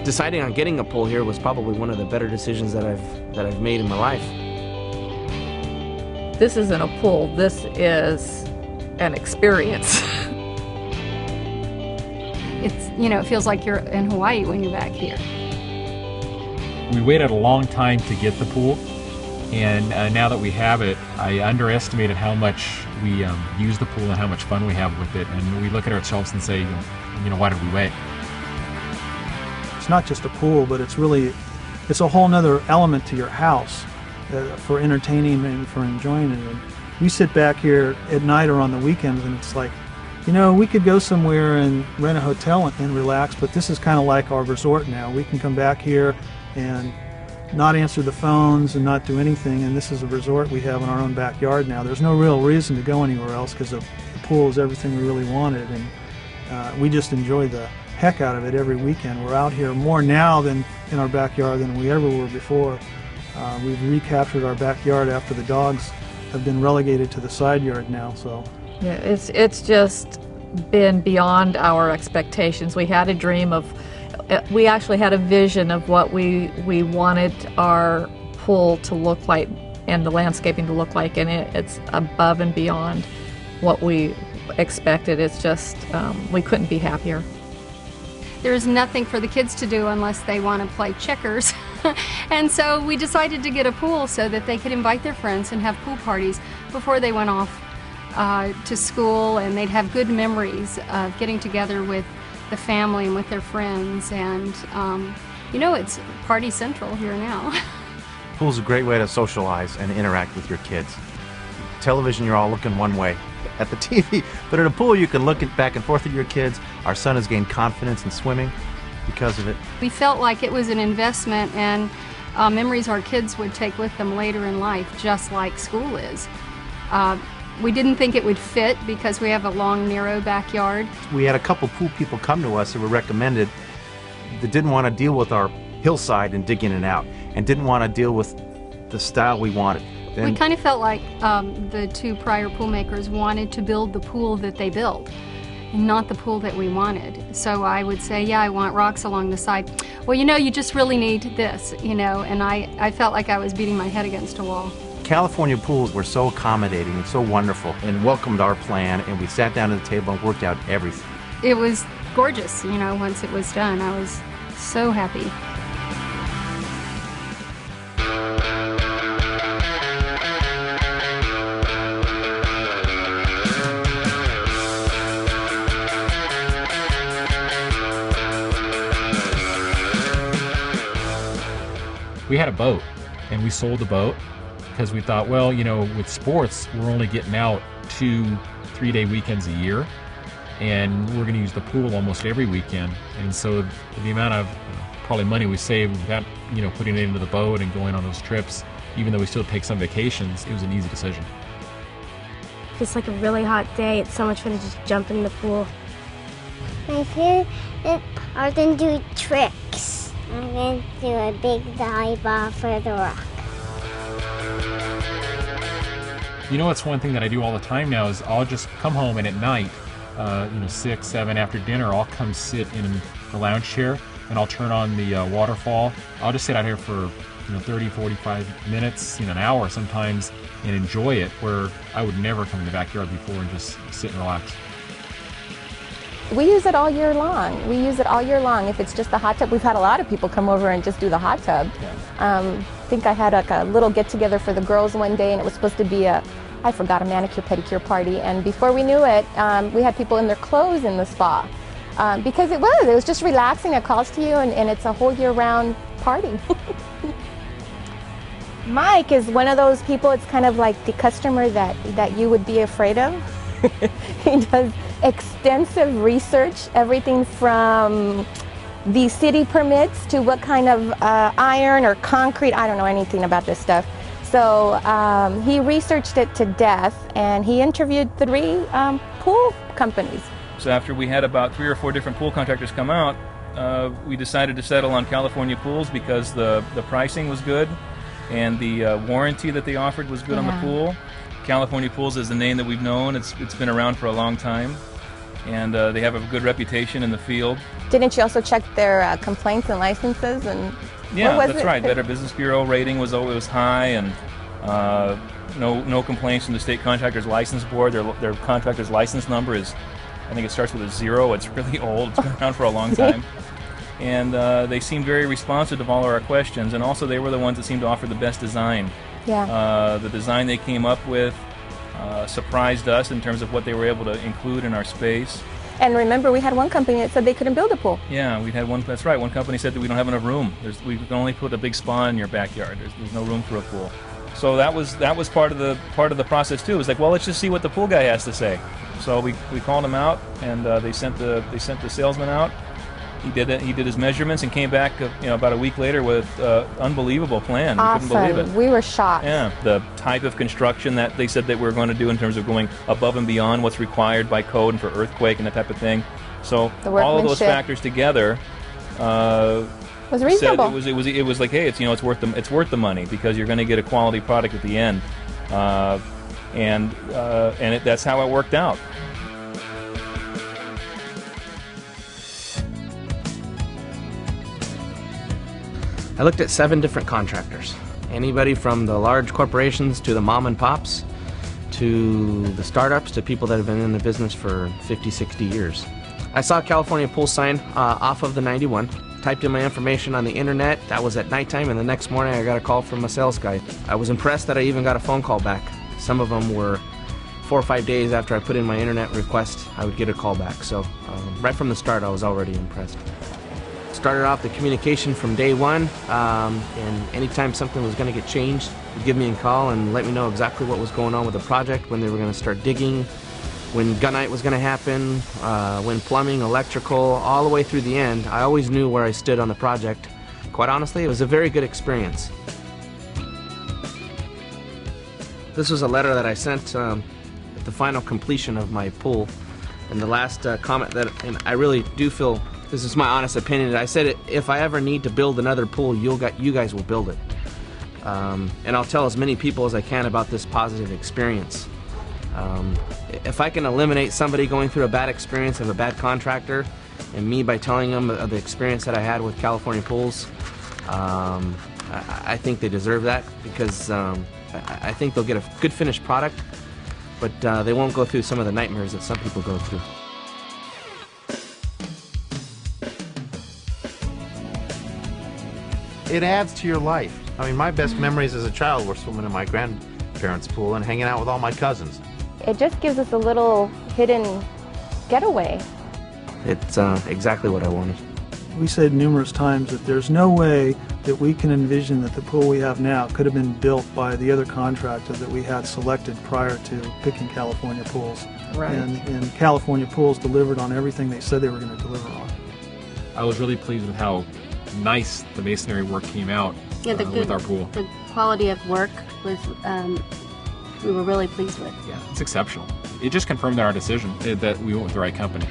Deciding on getting a pool here was probably one of the better decisions that I've made in my life. This isn't a pool, this is an experience. It's, it feels like you're in Hawaii when you're back here. We waited a long time to get the pool, and now that we have it, I underestimated how much we use the pool and how much fun we have with it, and we look at ourselves and say, why did we wait? It's not just a pool, but it's a whole nother element to your house for entertaining and for enjoying it. And we sit back here at night or on the weekends and it's like, we could go somewhere and rent a hotel and relax, but this is kind of like our resort now. We can come back here and not answer the phones and not do anything, and this is a resort we have in our own backyard now. There's no real reason to go anywhere else because the pool is everything we really wanted, and we just enjoy the heck out of it every weekend. We're out here more now than in our backyard than we ever were before. We've recaptured our backyard after the dogs have been relegated to the side yard now. So yeah, it's just been beyond our expectations. We had a dream of, we actually had a vision of what we wanted our pool to look like and the landscaping to look like, and it's above and beyond what we expected. It's just, we couldn't be happier. There's nothing for the kids to do unless they want to play checkers. And so we decided to get a pool so that they could invite their friends and have pool parties before they went off to school, and they'd have good memories of getting together with the family and with their friends. And it's party central here now. Pool's a great way to socialize and interact with your kids. Television, you're all looking one way at the TV, but at a pool you can look back and forth at your kids. Our son has gained confidence in swimming because of it. We felt like it was an investment and memories our kids would take with them later in life, just like school is. We didn't think it would fit because we have a long, narrow backyard. We had a couple pool people come to us that were recommended that didn't want to deal with our hillside and dig in and out, and didn't want to deal with the style we wanted. We kind of felt like the two prior pool makers wanted to build the pool that they built, and not the pool that we wanted. So I would say, yeah, I want rocks along the side. Well, you just really need this, and I felt like I was beating my head against a wall. California pools were so accommodating and so wonderful and welcomed our plan, and we sat down at the table and worked out everything. It was gorgeous, once it was done. I was so happy. We had a boat, and we sold the boat because we thought, well, with sports, we're only getting out 2-3 day weekends a year, and we're going to use the pool almost every weekend. And so the amount of probably money we saved without, putting it into the boat and going on those trips, even though we still take some vacations, it was an easy decision. If it's like a really hot day, it's so much fun to just jump in the pool. My favorite part is do tricks. I'm going to do a big dive off for the rock. It's one thing that I do all the time now is I'll just come home, and at night, 6, 7 after dinner, I'll come sit in the lounge chair and I'll turn on the waterfall. I'll just sit out here for 30, 45 minutes, an hour sometimes, and enjoy it, where I would never come in the backyard before and just sit and relax. We use it all year long. We use it all year long. If it's just the hot tub, we've had a lot of people come over and just do the hot tub. Yeah. I think I had a little get-together for the girls one day, and it was supposed to be a manicure pedicure party, and before we knew it, we had people in their clothes in the spa. Because it was just relaxing. It calls to you, and it's a whole year-round party. Mike is one of those people, it's kind of like the customer that you would be afraid of. He does extensive research, everything from the city permits to what kind of iron or concrete. I don't know anything about this stuff. So he researched it to death, and he interviewed 3 pool companies. So after we had about 3 or 4 different pool contractors come out, we decided to settle on California Pools because the pricing was good and the warranty that they offered was good on the pool. California Pools is the name that we've known. It's been around for a long time. and they have a good reputation in the field. Didn't you also check their complaints and licenses? And Yeah, what was that's it? right. Better Business Bureau rating was always high, and no complaints from the State Contractors License Board. Their contractor's license number is, I think it starts with a 0. It's really old. It's been around for a long time. And they seemed very responsive to all of our questions, and also they were the ones that seemed to offer the best design. Yeah. The design they came up with surprised us in terms of what they were able to include in our space. And remember, we had one company that said they couldn't build a pool. Yeah, we had one. That's right. One company said that we don't have enough room. We can only put a big spa in your backyard. There's no room for a pool. So that was part of the process too. It was like, well, let's just see what the pool guy has to say. So we called him out, and they sent the salesman out. He did it. He did his measurements and came back, about a week later with unbelievable plan. Awesome. We couldn't believe it. We were shocked. Yeah, the type of construction that they said that we were going to do in terms of going above and beyond what's required by code and for earthquake and that type of thing. So all of those factors together was reasonable. Said it was like, hey, it's worth the money because you're going to get a quality product at the end, and that's how it worked out. I looked at 7 different contractors. Anybody from the large corporations to the mom and pops to the startups to people that have been in the business for 50, 60 years. I saw a California Pool sign off of the 91, typed in my information on the internet. That was at nighttime, and the next morning I got a call from a sales guy. I was impressed that I even got a phone call back. Some of them were 4 or 5 days after I put in my internet request, I would get a call back. So right from the start, I was already impressed. Started off the communication from day one, and anytime something was going to get changed, they'd give me a call and let me know exactly what was going on with the project, when they were going to start digging, when gunite was going to happen, when plumbing, electrical, all the way through the end. I always knew where I stood on the project. Quite honestly, it was a very good experience. This was a letter that I sent at the final completion of my pool, and the last comment and I really do feel, this is my honest opinion, I said, if I ever need to build another pool, you guys will build it. And I'll tell as many people as I can about this positive experience. If I can eliminate somebody going through a bad experience of a bad contractor, and me by telling them of the experience that I had with California Pools, I think they deserve that, because I think they'll get a good finished product, but they won't go through some of the nightmares that some people go through. It adds to your life. I mean, my best memories as a child were swimming in my grandparents' pool and hanging out with all my cousins. It just gives us a little hidden getaway. It's exactly what I wanted. We said numerous times that there's no way that we can envision that the pool we have now could have been built by the other contractor that we had selected prior to picking California Pools. Right. And California Pools delivered on everything they said they were going to deliver on. I was really pleased with how nice the masonry work came out with our pool. The quality of work was, we were really pleased with. Yeah, it's exceptional. It just confirmed our decision that we went with the right company.